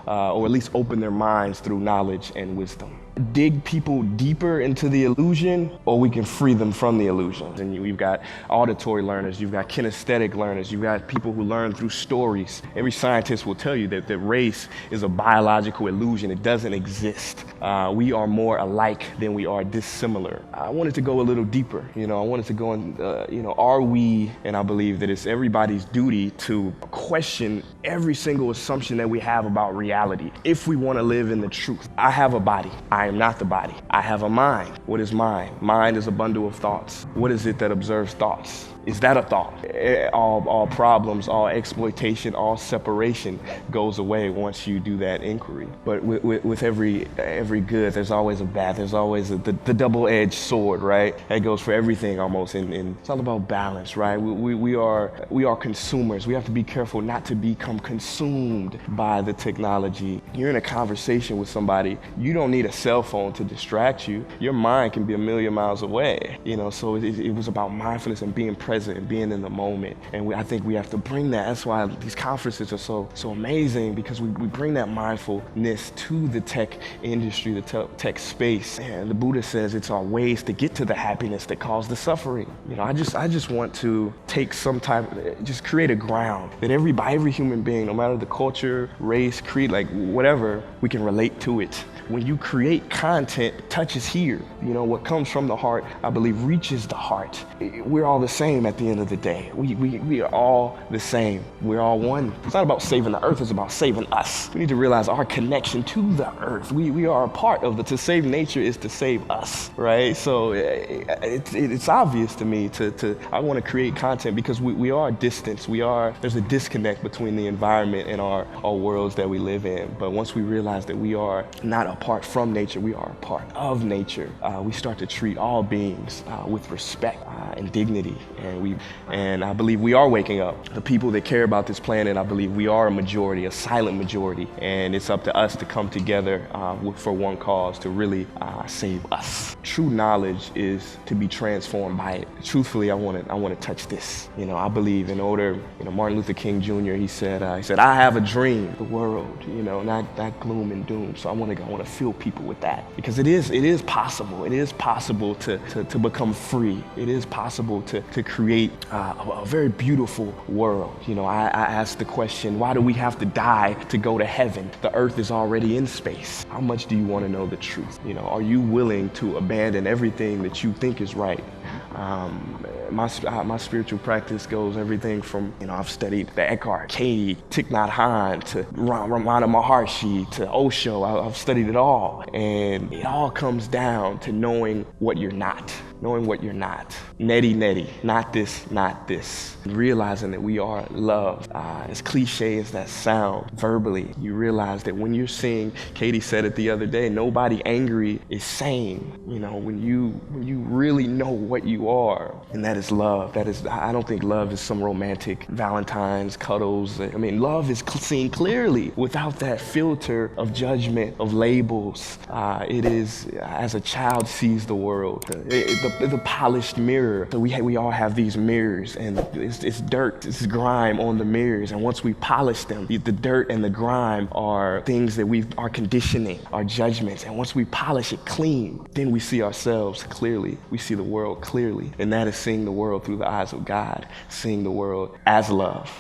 or at least open their minds through knowledge and wisdom. Dig people deeper into the illusion, or we can free them from the illusions. And you've got auditory learners, you've got kinesthetic learners, you've got people who learn through stories. Every scientist will tell you that race is a biological illusion. It doesn't exist. We are more alike than we are dissimilar. I wanted to go a little deeper. I wanted to go in, are we, and I believe that it's everybody's duty to question every single assumption that we have about reality if we want to live in the truth. I have a body. I am not the body. I have a mind. What is mind? Mind is a bundle of thoughts. What is it that observes thoughts? Is that a thought? All problems, all exploitation, all separation goes away once you do that inquiry. But with every good, there's always a bad. There's always the double-edged sword, right? That goes for everything almost. And it's all about balance, right? We are consumers. We have to be careful not to become consumed by the technology. You're in a conversation with somebody. You don't need a cell phone to distract you. Your mind can be a million miles away. So it was about mindfulness and being present and being in the moment. And I think we have to bring that. That's why these conferences are so amazing, because we bring that mindfulness to the tech industry, the tech space. And the Buddha says it's our ways to get to the happiness that cause the suffering. I just want to take just create a ground that every human being, no matter the culture, race, creed, like whatever, we can relate to it. When you create content, it touches here. What comes from the heart, I believe, reaches the heart. We're all the same at the end of the day. We are all the same. We're all one. It's not about saving the earth, it's about saving us. We need to realize our connection to the earth. We are a part of to save nature is to save us, right? So it's obvious to me I want to create content because we are distant. There's a disconnect between the environment and our worlds that we live in. But once we realize that we are not apart from nature, we are a part of nature, we start to treat all beings with respect and dignity. And I believe we are waking up. The people that care about this planet, I believe we are a majority, a silent majority. And it's up to us to come together for one cause, to really save us. True knowledge is to be transformed by it. Truthfully, I want to touch this. I believe in order, Martin Luther King Jr., he said, I have a dream, the world, not gloom and doom. So I want to fill people with that, because it is possible. It is possible to become free. It is possible to create a very beautiful world. I asked the question, why do we have to die to go to heaven? The earth is already in space. How much do you want to know the truth? Are you willing to abandon everything that you think is right? My spiritual practice goes everything from, I've studied the Eckhart, Katie, Thich Nhat Hanh, to Ramana Maharshi, to Osho. I've studied it all. And it all comes down to knowing what you're not. Knowing what you're not. Neti, not this, not this. Realizing that we are love. As cliche as that sound, verbally, you realize that when you're seeing, Katie said it the other day, nobody angry is sane. When you really know what you are, and that is love. I don't think love is some romantic Valentine's cuddles. Love is seen clearly without that filter of judgment, of labels. It is as a child sees the world. The polished mirror. So we all have these mirrors, and it's dirt, it's grime on the mirrors. And once we polish them, the dirt and the grime are things that our conditioning, our judgments. And once we polish it clean, then we see ourselves clearly. We see the world clearly. And that is seeing the world through the eyes of God, seeing the world as love.